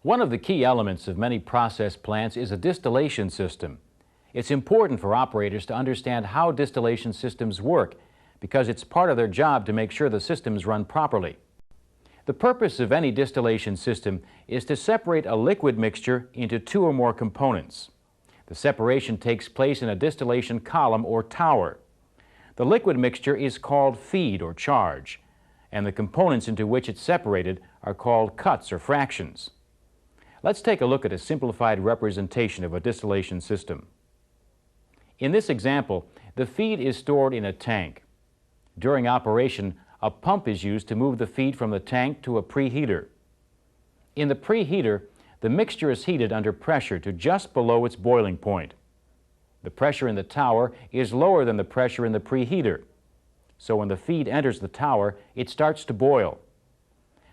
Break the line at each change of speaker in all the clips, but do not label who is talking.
One of the key elements of many process plants is a distillation system. It's important for operators to understand how distillation systems work because it's part of their job to make sure the systems run properly. The purpose of any distillation system is to separate a liquid mixture into two or more components. The separation takes place in a distillation column or tower. The liquid mixture is called feed or charge, and the components into which it's separated are called cuts or fractions. Let's take a look at a simplified representation of a distillation system. In this example, the feed is stored in a tank. During operation, a pump is used to move the feed from the tank to a preheater. In the preheater, the mixture is heated under pressure to just below its boiling point. The pressure in the tower is lower than the pressure in the preheater. So when the feed enters the tower, it starts to boil.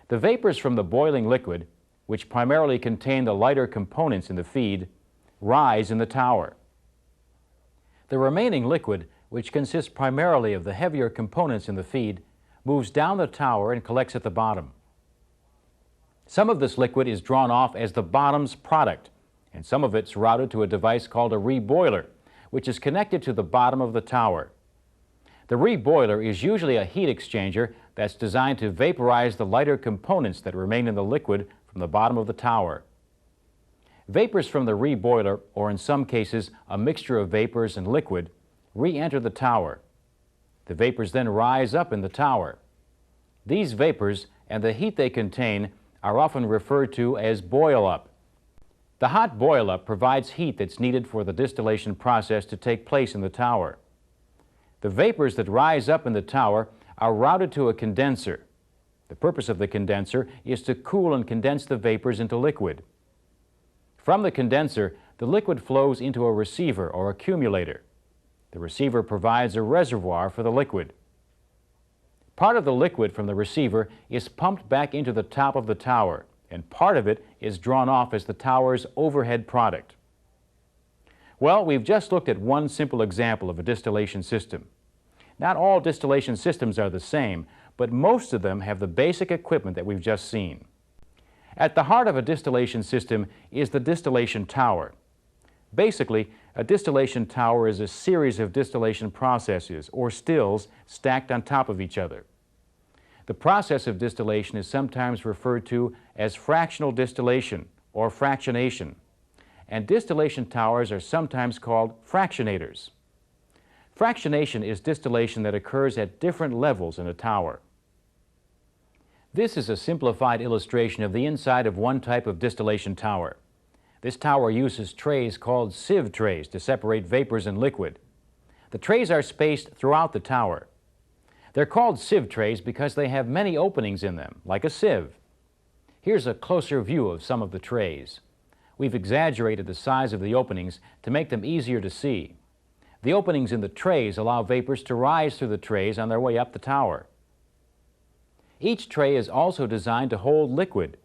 The vapors from the boiling liquid, which primarily contain the lighter components in the feed, rise in the tower. The remaining liquid, which consists primarily of the heavier components in the feed, moves down the tower and collects at the bottom. Some of this liquid is drawn off as the bottom's product, and some of it's routed to a device called a reboiler, which is connected to the bottom of the tower. The reboiler is usually a heat exchanger that's designed to vaporize the lighter components that remain in the liquid from the bottom of the tower. Vapors from the reboiler, or in some cases a mixture of vapors and liquid, re-enter the tower. The vapors then rise up in the tower. These vapors and the heat they contain are often referred to as boil-up. The hot boil-up provides heat that's needed for the distillation process to take place in the tower. The vapors that rise up in the tower are routed to a condenser. The purpose of the condenser is to cool and condense the vapors into liquid. From the condenser, the liquid flows into a receiver or accumulator. The receiver provides a reservoir for the liquid. Part of the liquid from the receiver is pumped back into the top of the tower, and part of it is drawn off as the tower's overhead product. Well, we've just looked at one simple example of a distillation system. Not all distillation systems are the same, but most of them have the basic equipment that we've just seen. At the heart of a distillation system is the distillation tower. Basically, a distillation tower is a series of distillation processes, or stills, stacked on top of each other. The process of distillation is sometimes referred to as fractional distillation or fractionation, and distillation towers are sometimes called fractionators. Fractionation is distillation that occurs at different levels in a tower. This is a simplified illustration of the inside of one type of distillation tower. This tower uses trays called sieve trays to separate vapors and liquid. The trays are spaced throughout the tower. They're called sieve trays because they have many openings in them, like a sieve. Here's a closer view of some of the trays. We've exaggerated the size of the openings to make them easier to see. The openings in the trays allow vapors to rise through the trays on their way up the tower. Each tray is also designed to hold liquid.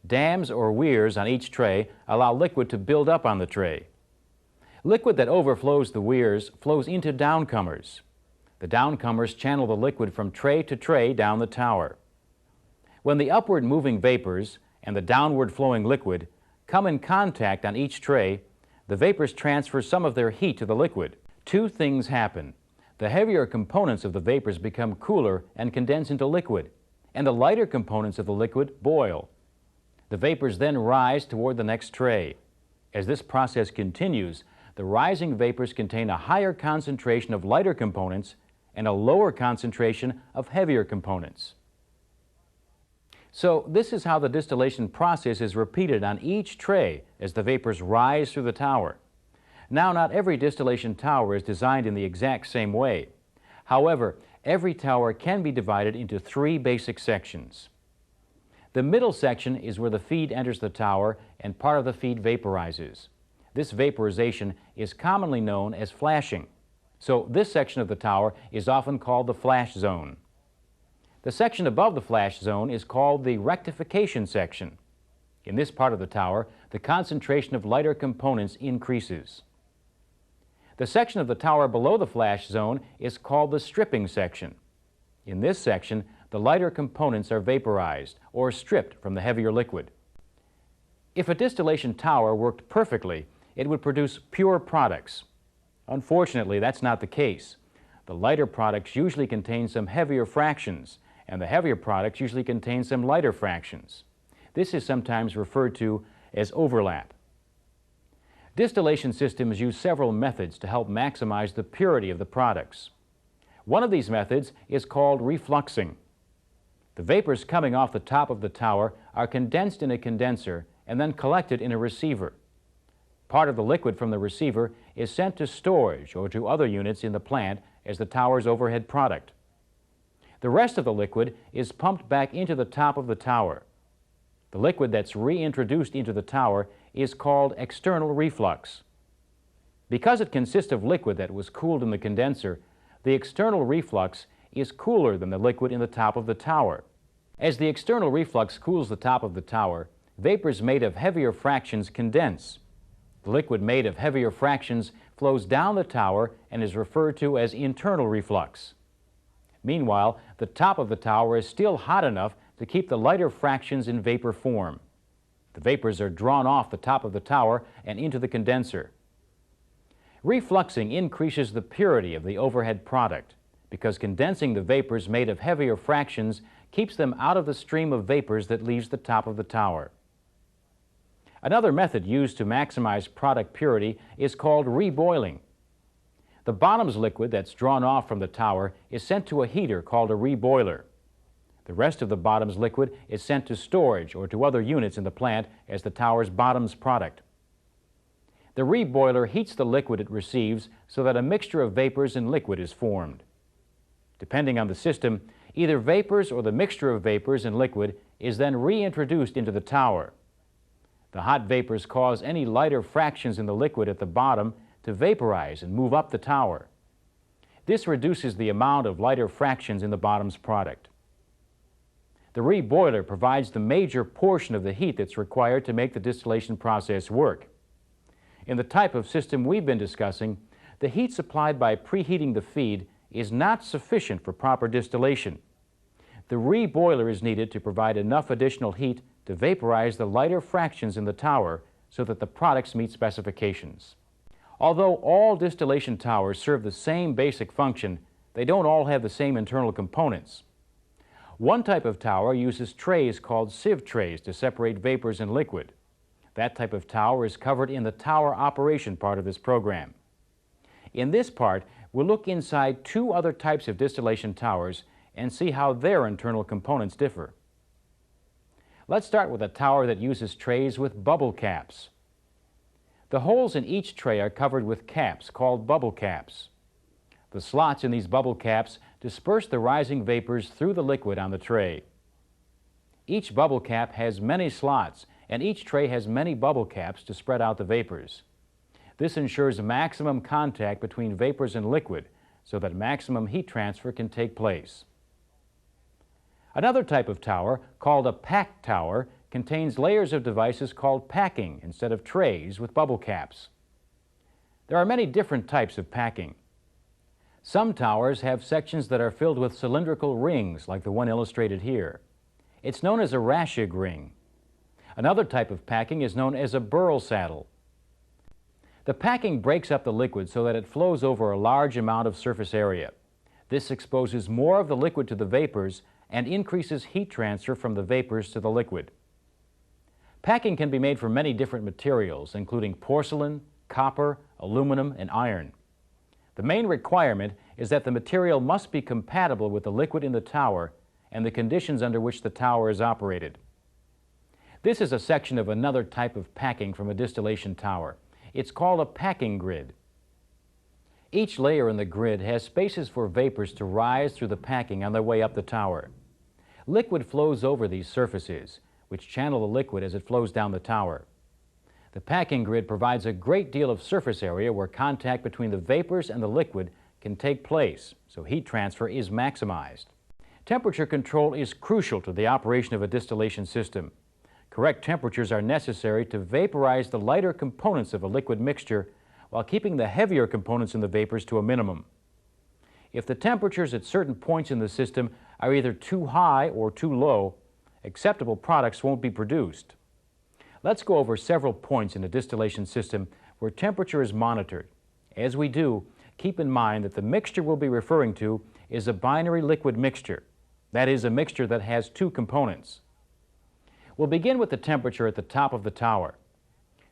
Dams or weirs on each tray allow liquid to build up on the tray. Liquid that overflows the weirs flows into downcomers. The downcomers channel the liquid from tray to tray down the tower. When the upward moving vapors and the downward flowing liquid come in contact on each tray, the vapors transfer some of their heat to the liquid. Two things happen. The heavier components of the vapors become cooler and condense into liquid, and the lighter components of the liquid boil. The vapors then rise toward the next tray. As this process continues, the rising vapors contain a higher concentration of lighter components and a lower concentration of heavier components. So this is how the distillation process is repeated on each tray as the vapors rise through the tower. Now, not every distillation tower is designed in the exact same way. However, every tower can be divided into three basic sections. The middle section is where the feed enters the tower and part of the feed vaporizes. This vaporization is commonly known as flashing. So this section of the tower is often called the flash zone. The section above the flash zone is called the rectification section. In this part of the tower, the concentration of lighter components increases. The section of the tower below the flash zone is called the stripping section. In this section, the lighter components are vaporized or stripped from the heavier liquid. If a distillation tower worked perfectly, it would produce pure products. Unfortunately, that's not the case. The lighter products usually contain some heavier fractions, and the heavier products usually contain some lighter fractions. This is sometimes referred to as overlap. Distillation systems use several methods to help maximize the purity of the products. One of these methods is called refluxing. The vapors coming off the top of the tower are condensed in a condenser and then collected in a receiver. Part of the liquid from the receiver is sent to storage or to other units in the plant as the tower's overhead product. The rest of the liquid is pumped back into the top of the tower. The liquid that's reintroduced into the tower is called external reflux. Because it consists of liquid that was cooled in the condenser, the external reflux is cooler than the liquid in the top of the tower. As the external reflux cools the top of the tower, vapors made of heavier fractions condense. The liquid made of heavier fractions flows down the tower and is referred to as internal reflux. Meanwhile, the top of the tower is still hot enough to keep the lighter fractions in vapor form. The vapors are drawn off the top of the tower and into the condenser. Refluxing increases the purity of the overhead product because condensing the vapors made of heavier fractions keeps them out of the stream of vapors that leaves the top of the tower. Another method used to maximize product purity is called reboiling. The bottom's liquid that's drawn off from the tower is sent to a heater called a reboiler. The rest of the bottom's liquid is sent to storage or to other units in the plant as the tower's bottom's product. The reboiler heats the liquid it receives so that a mixture of vapors and liquid is formed. Depending on the system, either vapors or the mixture of vapors and liquid is then reintroduced into the tower. The hot vapors cause any lighter fractions in the liquid at the bottom to vaporize and move up the tower. This reduces the amount of lighter fractions in the bottom's product. The reboiler provides the major portion of the heat that's required to make the distillation process work. In the type of system we've been discussing, the heat supplied by preheating the feed is not sufficient for proper distillation. The reboiler is needed to provide enough additional heat to vaporize the lighter fractions in the tower so that the products meet specifications. Although all distillation towers serve the same basic function, they don't all have the same internal components. One type of tower uses trays called sieve trays to separate vapors and liquid. That type of tower is covered in the tower operation part of this program. In this part, we'll look inside two other types of distillation towers and see how their internal components differ. Let's start with a tower that uses trays with bubble caps. The holes in each tray are covered with caps called bubble caps. The slots in these bubble caps disperse the rising vapors through the liquid on the tray. Each bubble cap has many slots, and each tray has many bubble caps to spread out the vapors. This ensures maximum contact between vapors and liquid so that maximum heat transfer can take place. Another type of tower, called a packed tower, contains layers of devices called packing instead of trays with bubble caps. There are many different types of packing. Some towers have sections that are filled with cylindrical rings like the one illustrated here. It's known as a Raschig ring. Another type of packing is known as a burl saddle. The packing breaks up the liquid so that it flows over a large amount of surface area. This exposes more of the liquid to the vapors and increases heat transfer from the vapors to the liquid. Packing can be made from many different materials, including porcelain, copper, aluminum, and iron. The main requirement is that the material must be compatible with the liquid in the tower and the conditions under which the tower is operated. This is a section of another type of packing from a distillation tower. It's called a packing grid. Each layer in the grid has spaces for vapors to rise through the packing on their way up the tower. Liquid flows over these surfaces, which channel the liquid as it flows down the tower. The packing grid provides a great deal of surface area where contact between the vapors and the liquid can take place, so heat transfer is maximized. Temperature control is crucial to the operation of a distillation system. Correct temperatures are necessary to vaporize the lighter components of a liquid mixture while keeping the heavier components in the vapors to a minimum. If the temperatures at certain points in the system are either too high or too low, acceptable products won't be produced. Let's go over several points in a distillation system where temperature is monitored. As we do, keep in mind that the mixture we'll be referring to is a binary liquid mixture. That is, a mixture that has two components. We'll begin with the temperature at the top of the tower.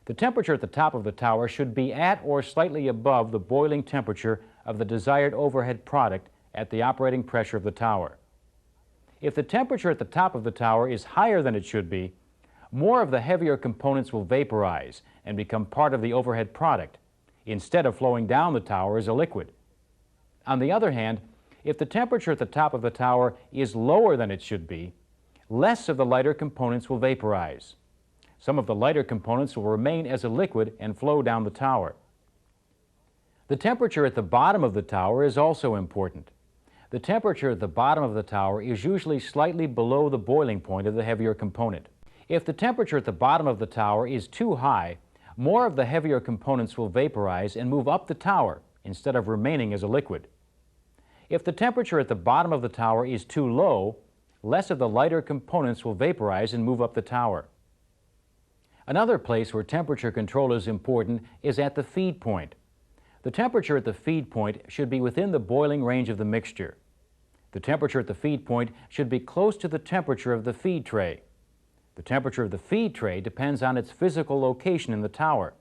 The temperature at the top of the tower should be at or slightly above the boiling temperature of the desired overhead product at the operating pressure of the tower. If the temperature at the top of the tower is higher than it should be, more of the heavier components will vaporize and become part of the overhead product, instead of flowing down the tower as a liquid. On the other hand, if the temperature at the top of the tower is lower than it should be, less of the lighter components will vaporize. Some of the lighter components will remain as a liquid and flow down the tower. The temperature at the bottom of the tower is also important. The temperature at the bottom of the tower is usually slightly below the boiling point of the heavier component. If the temperature at the bottom of the tower is too high, more of the heavier components will vaporize and move up the tower instead of remaining as a liquid. If the temperature at the bottom of the tower is too low, less of the lighter components will vaporize and move up the tower. Another place where temperature control is important is at the feed point. The temperature at the feed point should be within the boiling range of the mixture. The temperature at the feed point should be close to the temperature of the feed tray. The temperature of the feed tray depends on its physical location in the tower.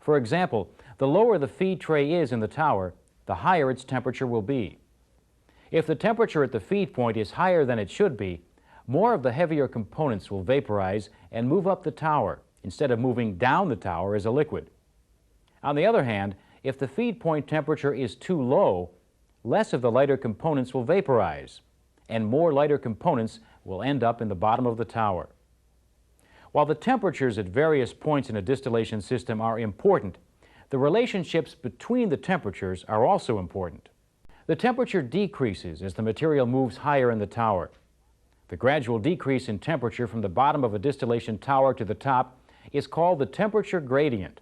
For example, the lower the feed tray is in the tower, the higher its temperature will be. If the temperature at the feed point is higher than it should be, more of the heavier components will vaporize and move up the tower instead of moving down the tower as a liquid. On the other hand, if the feed point temperature is too low, less of the lighter components will vaporize, and more lighter components will end up in the bottom of the tower. While the temperatures at various points in a distillation system are important, the relationships between the temperatures are also important. The temperature decreases as the material moves higher in the tower. The gradual decrease in temperature from the bottom of a distillation tower to the top is called the temperature gradient.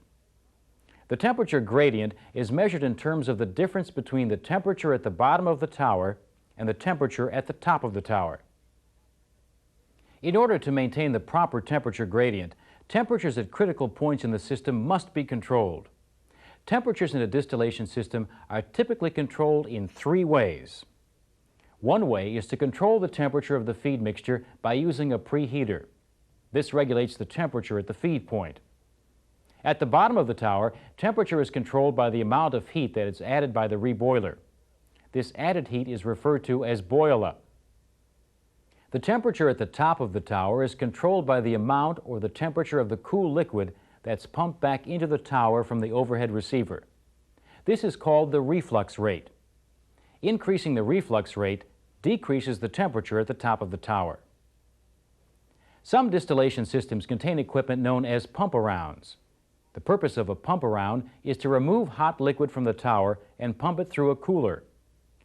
The temperature gradient is measured in terms of the difference between the temperature at the bottom of the tower and the temperature at the top of the tower. In order to maintain the proper temperature gradient, temperatures at critical points in the system must be controlled. Temperatures in a distillation system are typically controlled in three ways. One way is to control the temperature of the feed mixture by using a preheater. This regulates the temperature at the feed point. At the bottom of the tower, temperature is controlled by the amount of heat that is added by the reboiler. This added heat is referred to as boil-up. The temperature at the top of the tower is controlled by the amount or the temperature of the cool liquid that's pumped back into the tower from the overhead receiver. This is called the reflux rate. Increasing the reflux rate decreases the temperature at the top of the tower. Some distillation systems contain equipment known as pump-arounds. The purpose of a pump-around is to remove hot liquid from the tower and pump it through a cooler.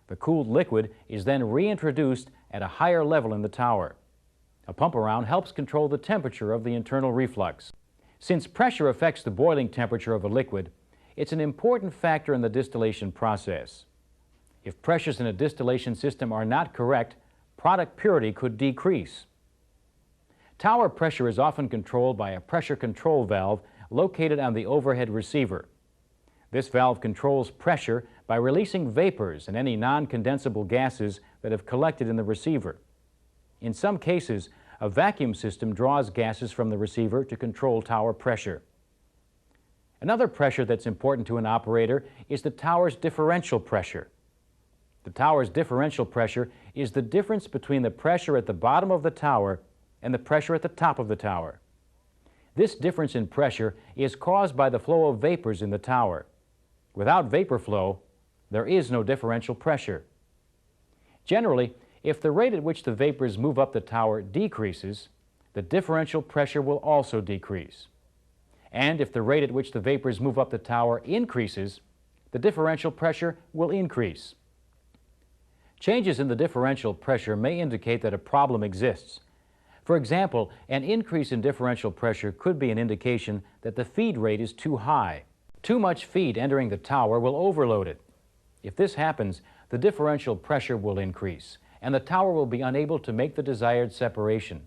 The cooled liquid is then reintroduced at a higher level in the tower. A pump-around helps control the temperature of the internal reflux. Since pressure affects the boiling temperature of a liquid, it's an important factor in the distillation process. If pressures in a distillation system are not correct, product purity could decrease. Tower pressure is often controlled by a pressure control valve located on the overhead receiver. This valve controls pressure by releasing vapors and any non-condensable gases that have collected in the receiver. In some cases, a vacuum system draws gases from the receiver to control tower pressure. Another pressure that's important to an operator is the tower's differential pressure. The tower's differential pressure is the difference between the pressure at the bottom of the tower and the pressure at the top of the tower. This difference in pressure is caused by the flow of vapors in the tower. Without vapor flow, there is no differential pressure. Generally, if the rate at which the vapors move up the tower decreases, the differential pressure will also decrease. And if the rate at which the vapors move up the tower increases, the differential pressure will increase. Changes in the differential pressure may indicate that a problem exists. For example, an increase in differential pressure could be an indication that the feed rate is too high. Too much feed entering the tower will overload it. If this happens, the differential pressure will increase, and the tower will be unable to make the desired separation.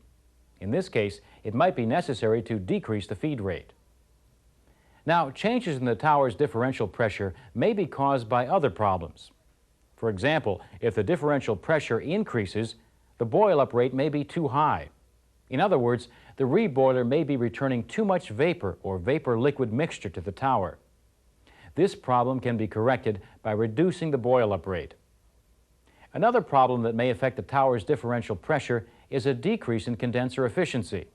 In this case, it might be necessary to decrease the feed rate. Now, changes in the tower's differential pressure may be caused by other problems. For example, if the differential pressure increases, the boil-up rate may be too high. In other words, the reboiler may be returning too much vapor or vapor-liquid mixture to the tower. This problem can be corrected by reducing the boil-up rate. Another problem that may affect the tower's differential pressure is a decrease in condenser efficiency.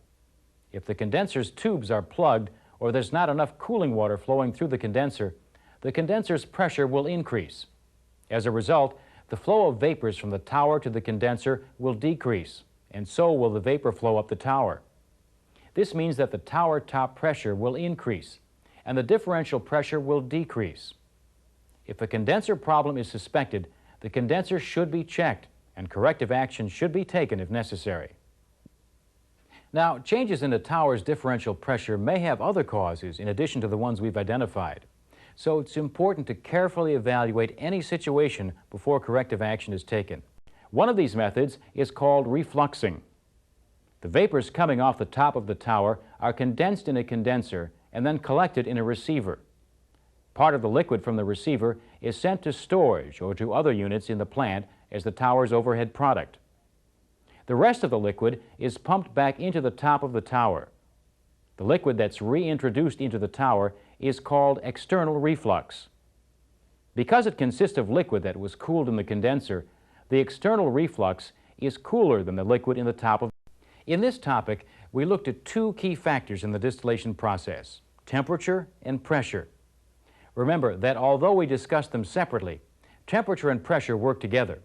If the condenser's tubes are plugged or there's not enough cooling water flowing through the condenser's pressure will increase. As a result, the flow of vapors from the tower to the condenser will decrease, and so will the vapor flow up the tower. This means that the tower top pressure will increase, and the differential pressure will decrease. If a condenser problem is suspected, the condenser should be checked, and corrective action should be taken if necessary. Now, changes in the tower's differential pressure may have other causes in addition to the ones we've identified. So it's important to carefully evaluate any situation before corrective action is taken. One of these methods is called refluxing. The vapors coming off the top of the tower are condensed in a condenser and then collected in a receiver. Part of the liquid from the receiver is sent to storage or to other units in the plant as the tower's overhead product. The rest of the liquid is pumped back into the top of the tower. The liquid that's reintroduced into the tower is called external reflux. Because it consists of liquid that was cooled in the condenser, the external reflux is cooler than the liquid in the top of. In this topic, we looked at two key factors in the distillation process: temperature and pressure. Remember that although we discussed them separately, temperature and pressure work together.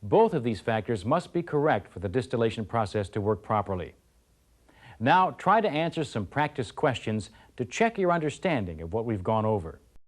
Both of these factors must be correct for the distillation process to work properly. Now, try to answer some practice questions to check your understanding of what we've gone over.